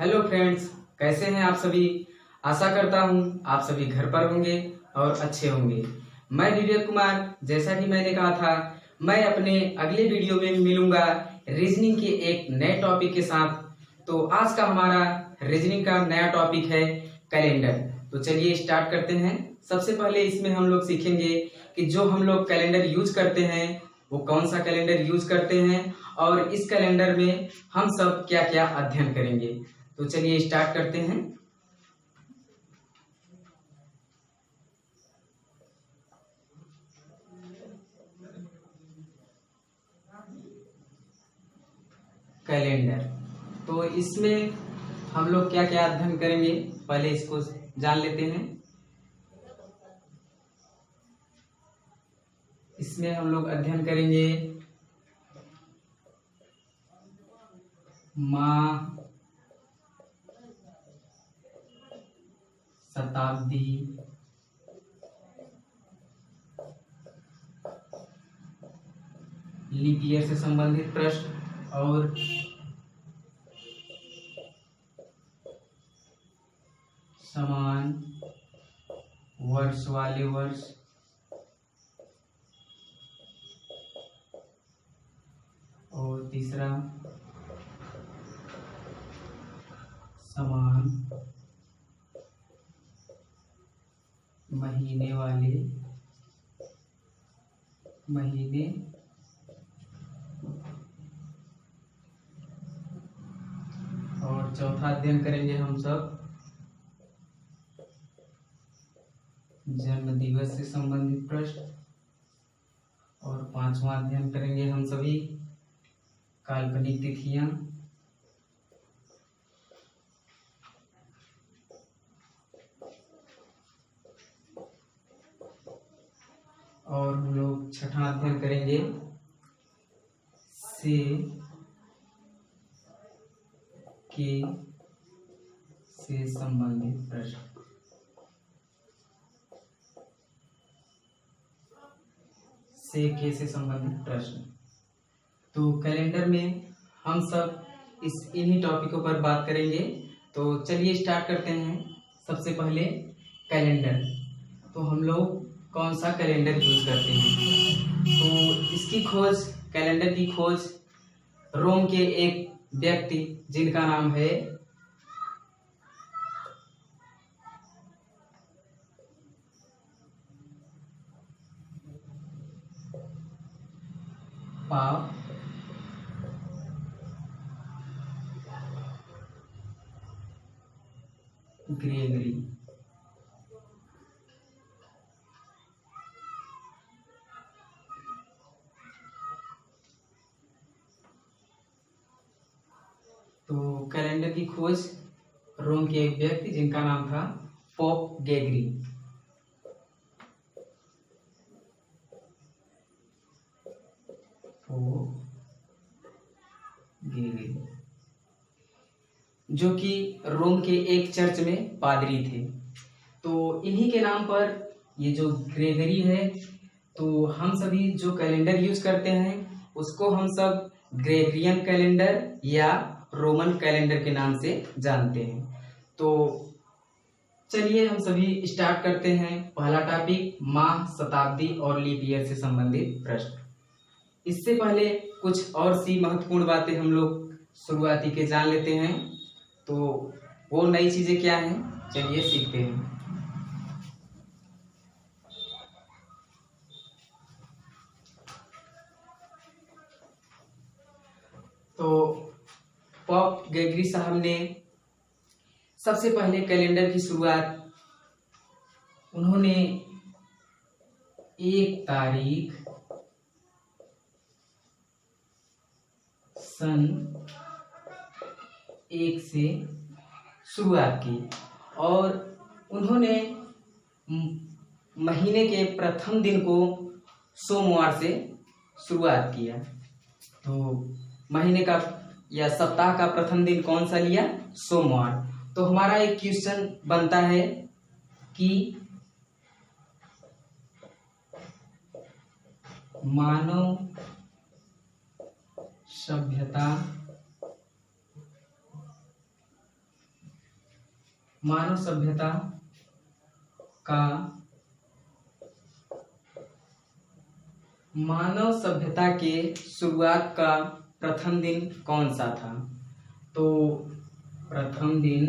Hello friends, कैसे हैं आप सभी। आशा करता हूं आप सभी घर पर होंगे और अच्छे होंगे। मैं विवेक कुमार, जैसा कि मैंने कहा था, मैं अपने अगले वीडियो में मिलूंगा रीजनिंग के एक नए टॉपिक के साथ। तो आज का हमारा रीजनिंग का नया टॉपिक है कैलेंडर। तो चलिए स्टार्ट करते हैं। सबसे पहले इसमें हम लोग सीखेंगे कि जो हम लोग कैलेंडर यूज करते हैं वो कौन सा कैलेंडर यूज करते हैं और इस कैलेंडर में हम सब क्या क्या अध्ययन करेंगे। तो चलिए स्टार्ट करते हैं। कैलेंडर, तो इसमें हम लोग क्या क्या अध्ययन करेंगे, पहले इसको जान लेते हैं। इसमें हम लोग अध्ययन करेंगे माह, शताब्दी, लीप ईयर से संबंधित प्रश्न और समान वर्ष वाले वर्ष और तीसरा समान महीने वाले महीने और चौथा अध्ययन करेंगे हम सब जन्म दिवस से संबंधित प्रश्न और पांचवा अध्ययन करेंगे हम सभी काल्पनिक तिथियां और हम लोग छठा अध्ययन करेंगे से के से संबंधित प्रश्न। से संबंधित प्रश्न। तो कैलेंडर में हम सब इन्हीं टॉपिकों पर बात करेंगे। तो चलिए स्टार्ट करते हैं। सबसे पहले कैलेंडर, तो हम लोग कौन सा कैलेंडर यूज करते हैं। तो इसकी खोज, कैलेंडर की खोज रोम के एक व्यक्ति जिनका नाम है पाव ग्रेगरी। तो कैलेंडर की खोज रोम के एक व्यक्ति जिनका नाम था पोप गेगरी। जो कि रोम के एक चर्च में पादरी थे। तो इन्हीं के नाम पर ये जो ग्रेगरी है, तो हम सभी जो कैलेंडर यूज करते हैं उसको हम सब ग्रेगरियन कैलेंडर या रोमन कैलेंडर के नाम से जानते हैं। तो चलिए हम सभी स्टार्ट करते हैं। पहला टॉपिक माह, शताब्दी और लीप ईयर से संबंधित प्रश्न। इससे पहले कुछ और सी महत्वपूर्ण बातें हम लोग शुरुआती के जान लेते हैं। तो वो नई चीजें क्या हैं, चलिए सीखते हैं। तो पॉप गेगरी साहब ने सबसे पहले कैलेंडर की शुरुआत उन्होंने 1 तारीख सन 1 से शुरुआत की और उन्होंने महीने के प्रथम दिन को सोमवार से शुरुआत किया। तो महीने का या सप्ताह का प्रथम दिन कौन सा लिया, सोमवार। तो हमारा एक क्वेश्चन बनता है कि मानव सभ्यता मानव सभ्यता का मानव सभ्यता के शुरुआत का प्रथम दिन कौन सा था? तो प्रथम दिन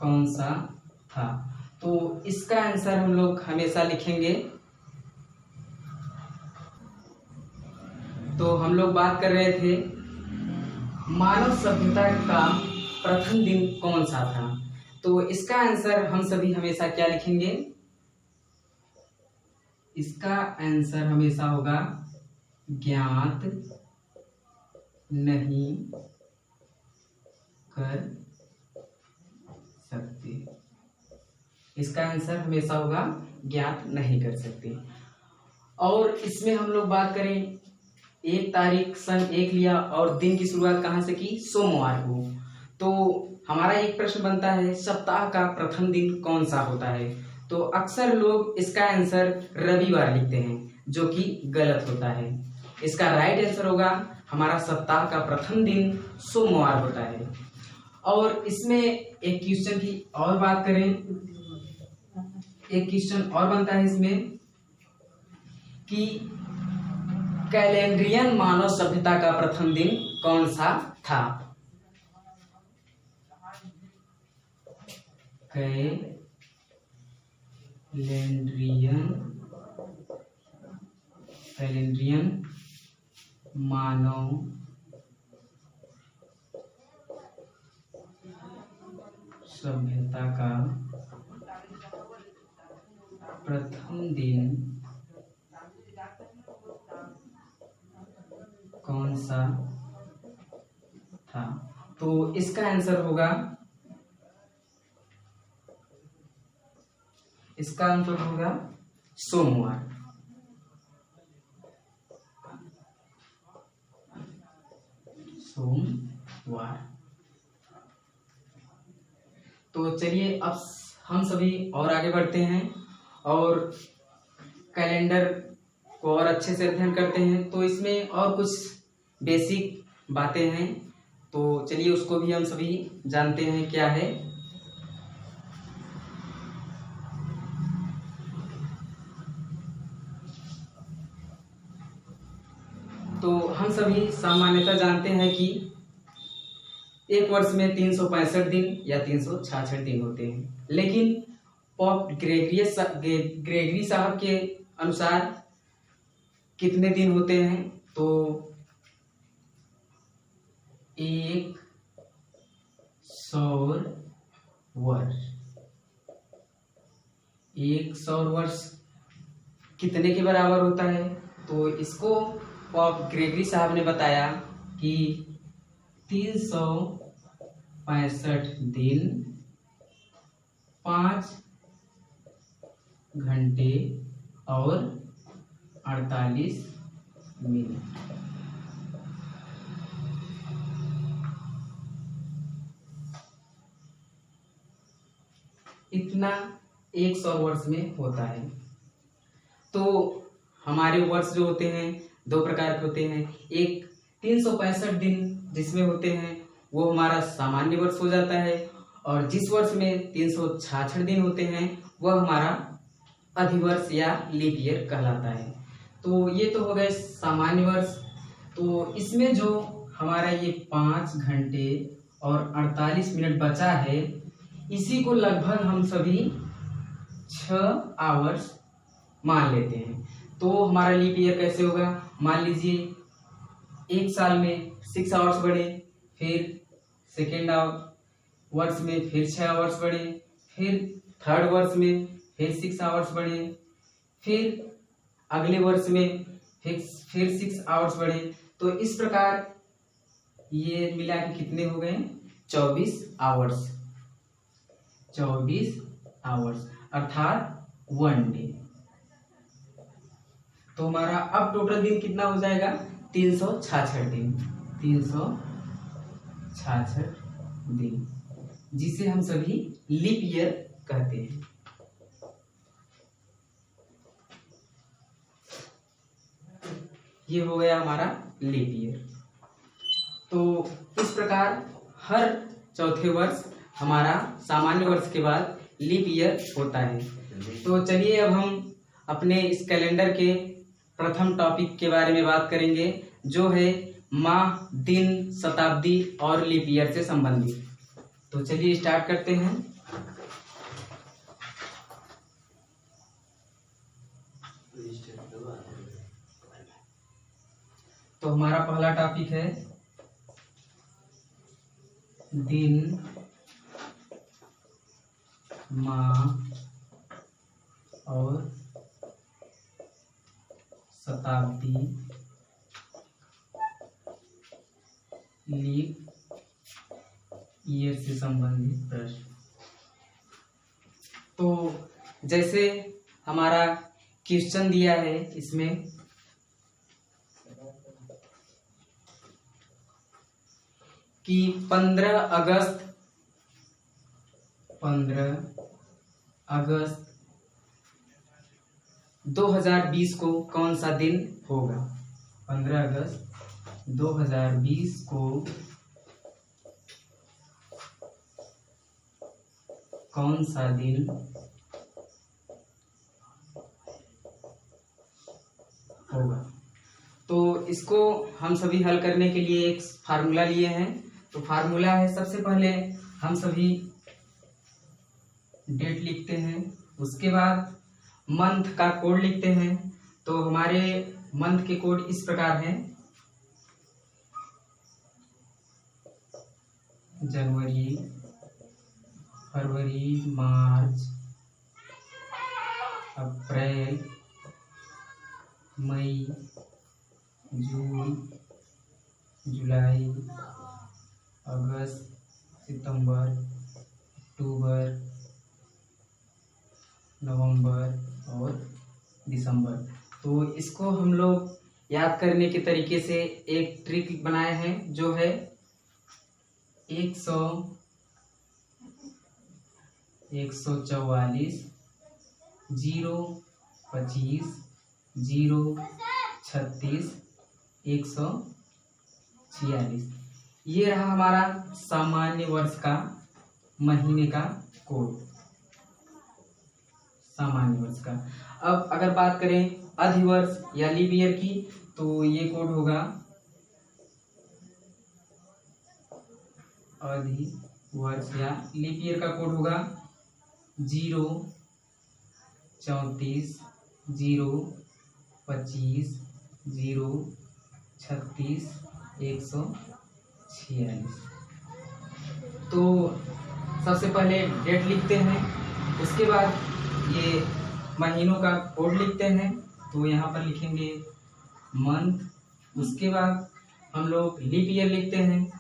कौन सा था? तो इसका आंसर हम लोग हमेशा लिखेंगे। तो हम लोग बात कर रहे थे मानव सभ्यता का प्रथम दिन कौन सा था, तो इसका आंसर हम सभी हमेशा क्या लिखेंगे? इसका आंसर हमेशा होगा ज्ञात नहीं कर सकते। इसका आंसर हमेशा होगा ज्ञात नहीं कर सकते। और इसमें हम लोग बात करें 1 तारीख सन 1 लिया और दिन की शुरुआत कहाँ से की? सोमवार को। तो हमारा एक प्रश्न बनता है सप्ताह का प्रथम दिन कौन सा होता है? तो अक्सर लोग इसका आंसर रविवार लिखते हैं, जो कि गलत होता है। इसका राइट आंसर होगा हमारा सप्ताह का प्रथम दिन सोमवार होता है। और इसमें एक क्वेश्चन की और बात करें, एक क्वेश्चन और बनता है इसमें कि कैलेंड्रियन मानव सभ्यता का प्रथम दिन कौन सा था? कैलेंड्रियन मानव सभ्यता का प्रथम दिन कौन सा था? तो इसका आंसर होगा, इसका आंसर होगा सोमवार। सोमवार। तो चलिए अब हम सभी और आगे बढ़ते हैं और कैलेंडर को और अच्छे से अध्ययन करते हैं। तो इसमें और कुछ बेसिक बातें हैं, तो चलिए उसको भी हम सभी जानते हैं क्या है। तो हम सभी सामान्यतः जानते हैं कि एक वर्ष में 365 दिन या 366 दिन होते हैं, लेकिन पोप ग्रेगरी साहब के अनुसार कितने दिन होते हैं? तो एक सौर वर्ष कितने के बराबर होता है? तो इसको पोप ग्रेगरी साहब ने बताया कि 365 दिन 5 घंटे और 48 मिनट। इतना 100 वर्ष में होता है। तो हमारे वर्ष जो होते हैं 2 प्रकार के होते हैं। एक 365 दिन जिसमें होते हैं वो हमारा सामान्य वर्ष हो जाता है, और जिस वर्ष में 366 दिन होते हैं वह हमारा अधिवर्ष या लीप ईयर कहलाता है। तो ये तो हो गए सामान्य वर्ष। तो इसमें जो हमारा ये 5 घंटे और 48 मिनट बचा है, इसी को लगभग हम सभी 6 आवर्स मान लेते हैं। तो हमारा लीप ईयर कैसे होगा? मान लीजिए एक साल में 6 आवर्स बढ़े, फिर सेकेंड वर्ष में फिर 6 आवर्स बढ़े, फिर थर्ड वर्ष में फिर 6 आवर्स बढ़े, फिर अगले वर्ष में फिर 6 आवर्स बढ़े। तो इस प्रकार ये मिला के कितने हो गए? 24 आवर्स। 24 आवर्स अर्थात 1 डे। तो हमारा अब टोटल दिन कितना हो जाएगा? 366 दिन। 366 दिन, जिसे हम सभी लीप ईयर कहते हैं। ये हो गया हमारा लीप ईयर। तो इस प्रकार हर चौथे वर्ष हमारा सामान्य वर्ष के बाद लीप ईयर होता है। तो चलिए अब हम अपने इस कैलेंडर के प्रथम टॉपिक के बारे में बात करेंगे, जो है माह, दिन, शताब्दी और लीप ईयर से संबंधित। तो चलिए स्टार्ट करते हैं। तो हमारा पहला टॉपिक है दिन, माह और शताब्दी, लीप ईयर से संबंधित प्रश्न। तो जैसे हमारा क्वेश्चन दिया है इसमें कि 15 अगस्त 2020 को कौन सा दिन होगा। 15 अगस्त 2020 को कौन सा दिन होगा। तो इसको हम सभी हल करने के लिए एक फार्मूला लिए हैं। तो फार्मूला है, सबसे पहले हम सभी डेट लिखते हैं, उसके बाद मंथ का कोड लिखते हैं। तो हमारे मंथ के कोड इस प्रकार हैं: जनवरी, फरवरी, मार्च, अप्रैल, मई, जून, जुलाई, अगस्त, सितंबर, अक्टूबर, नवंबर और दिसंबर। तो इसको हम लोग याद करने के तरीके से एक ट्रिक बनाए हैं, जो है 144, 025, 036, 146। ये रहा हमारा सामान्य वर्ष का महीने का कोड, सामान्य वर्ष का। अब अगर बात करें अधिवर्ष या लीप ईयर की, तो ये कोड होगा अधिवर्ष या लीप ईयर का कोड होगा 034, 025, 036, 146। तो सबसे पहले डेट लिखते हैं, उसके बाद ये महीनों का कोड लिखते हैं। तो यहाँ पर लिखेंगे मंथ, उसके बाद हम लोग लीप ईयर लिखते हैं।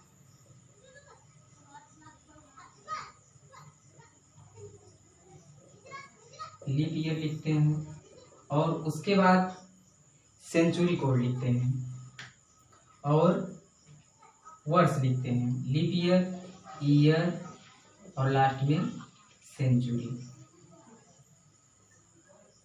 लीप ईयर लिखते हैं और उसके बाद सेंचुरी कोड लिखते हैं और वर्ष लिखते हैं। लीप ईयर, ईयर और लास्ट में सेंचुरी,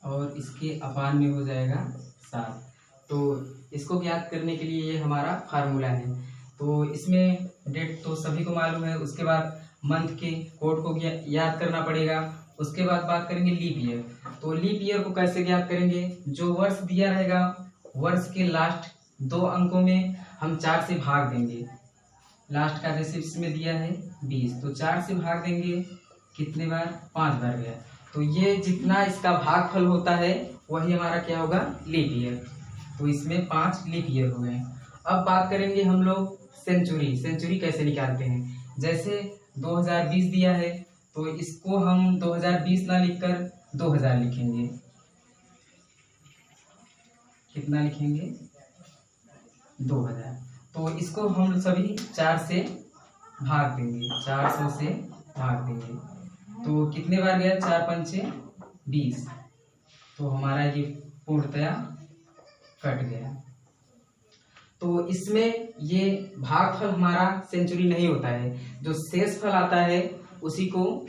और इसके अपान में हो जाएगा 7। तो इसको ज्ञात करने के लिए ये हमारा फार्मूला है। तो इसमें डेट तो सभी को मालूम है, उसके बाद मंथ के कोड को याद करना पड़ेगा। उसके बाद बात करेंगे लीप ईयर। तो लीप ईयर को कैसे ज्ञात करेंगे, जो वर्ष दिया रहेगा वर्ष के लास्ट 2 अंकों में हम 4 से भाग देंगे। लास्ट का जैसे इसमें दिया है 20, तो 4 से भाग देंगे, कितने बार, 5 बार गया। तो ये जितना इसका भागफल होता है वही हमारा क्या होगा, लीप ईयर। तो इसमें 5 लीप ईयर हो गए। अब बात करेंगे हम लोग सेंचुरी। सेंचुरी कैसे निकालते हैं, जैसे 2020 दिया है तो इसको हम 2020 ना लिखकर 2000 लिखेंगे। कितना लिखेंगे, 2000। तो इसको हम सभी 4 से भाग देंगे, 400 से भाग देंगे। तो कितने बार गया, 4 पंचे 20। तो हमारा ये पूर्णतया कट गया। तो इसमें ये भागफल हमारा सेंचुरी नहीं होता है, जो शेष फल आता है उसी को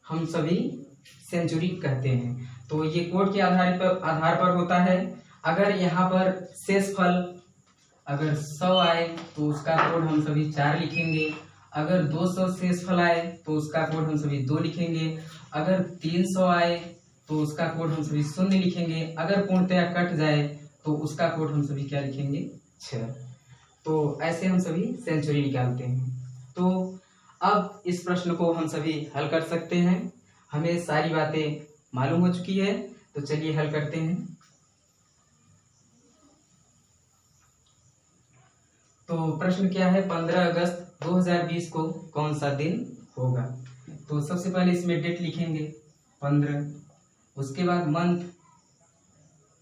हम सभी सेंचुरी कहते हैं। तो ये कोड के आधार पर होता है। अगर यहाँ पर शेष फल अगर 100 आए तो उसका कोड हम सभी 4 लिखेंगे। अगर 200 शेषफल आए तो उसका कोड हम सभी 2 लिखेंगे। अगर 300 आए तो उसका कोड हम सभी 0 लिखेंगे। अगर पूर्णतया कट जाए तो उसका कोड हम सभी क्या लिखेंगे, 6। तो ऐसे हम सभी सेंचुरी निकालते हैं। तो अब इस प्रश्न को हम सभी हल कर सकते हैं। हमें सारी बातें मालूम हो चुकी है, तो चलिए हल करते हैं। तो प्रश्न क्या है, 15 अगस्त 2020 को कौन सा दिन होगा। तो सबसे पहले इसमें डेट लिखेंगे 15, उसके बाद मंथ,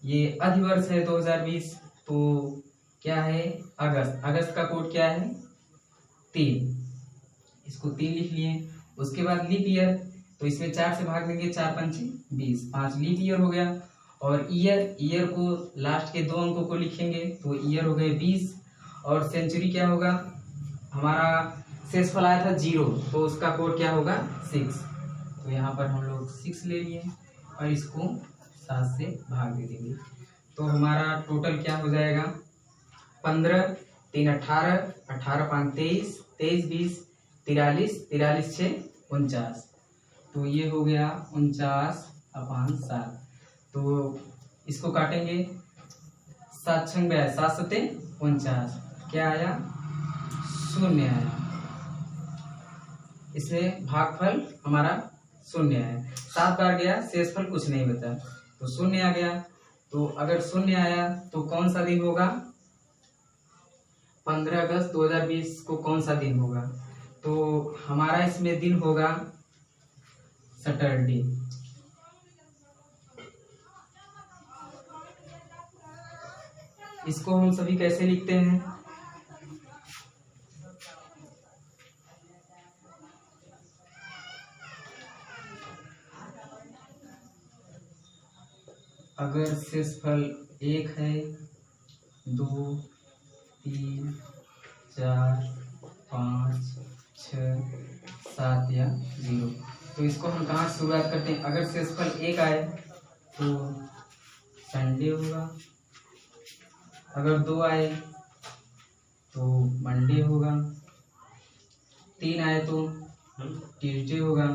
ये अधिवर्ष है 2020, तो क्या है अगस्त। अगस्त का कोड क्या है 3, इसको 3 लिख लिए। उसके बाद लीप ईयर, तो इसमें 4 से भाग देंगे, 4 पंचे 20, 5 लीप ईयर हो गया। और ईयर को लास्ट के 2 अंकों को लिखेंगे, तो ईयर हो गए 20। और सेंचुरी क्या होगा, हमारा शेषफल आया था 0, तो उसका कोड क्या होगा 6। तो यहाँ पर हम लोग 6 ले लिए और इसको 7 से भाग दे देंगे। तो हमारा टोटल क्या हो जाएगा, 15, 3 18, 18 5 23, 23 20, 43, 43 6 49। तो ये हो गया 49/7। तो इसको काटेंगे, 7 छंग 7 सते 49, क्या आया 0 आया। इसमें भागफल हमारा 0 आया। 7 बार गया, शेषफल कुछ नहीं बचा, तो 0 आ गया। तो अगर 0 आया तो कौन सा दिन होगा, 15 अगस्त 2020 को कौन सा दिन होगा। तो हमारा इसमें दिन होगा सैटरडे। इसको हम सभी कैसे लिखते हैं, अगर शेषफल 1 है, 2 3 4 5 6 7 या 0, तो इसको हम कहाँ से शुरुआत करते हैं। अगर शेषफल 1 आए तो संडे होगा। अगर 2 आए तो मंडे होगा। 3 आए तो ट्यूसडे होगा।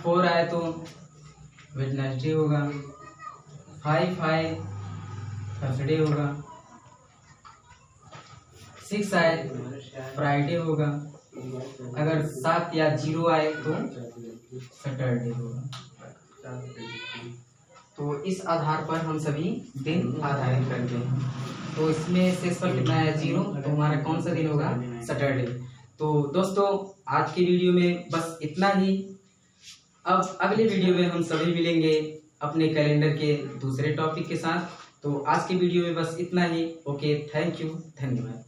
4 आए तो वेडनेसडे होगा। 5 आए थर्सडे होगा। 6 आए फ्राइडे होगा। अगर 7 या 0 आए तो सैटरडे होगा। तो इस आधार पर हम सभी दिन आधारित करते हैं। तो इसमें शेषफल कितना है 0, तो हमारा कौन सा दिन होगा, सैटरडे। तो दोस्तों आज की वीडियो में बस इतना ही। अब अगले वीडियो में हम सभी मिलेंगे अपने कैलेंडर के दूसरे टॉपिक के साथ। तो आज की वीडियो में बस इतना ही। ओके, थैंक यू, धन्यवाद।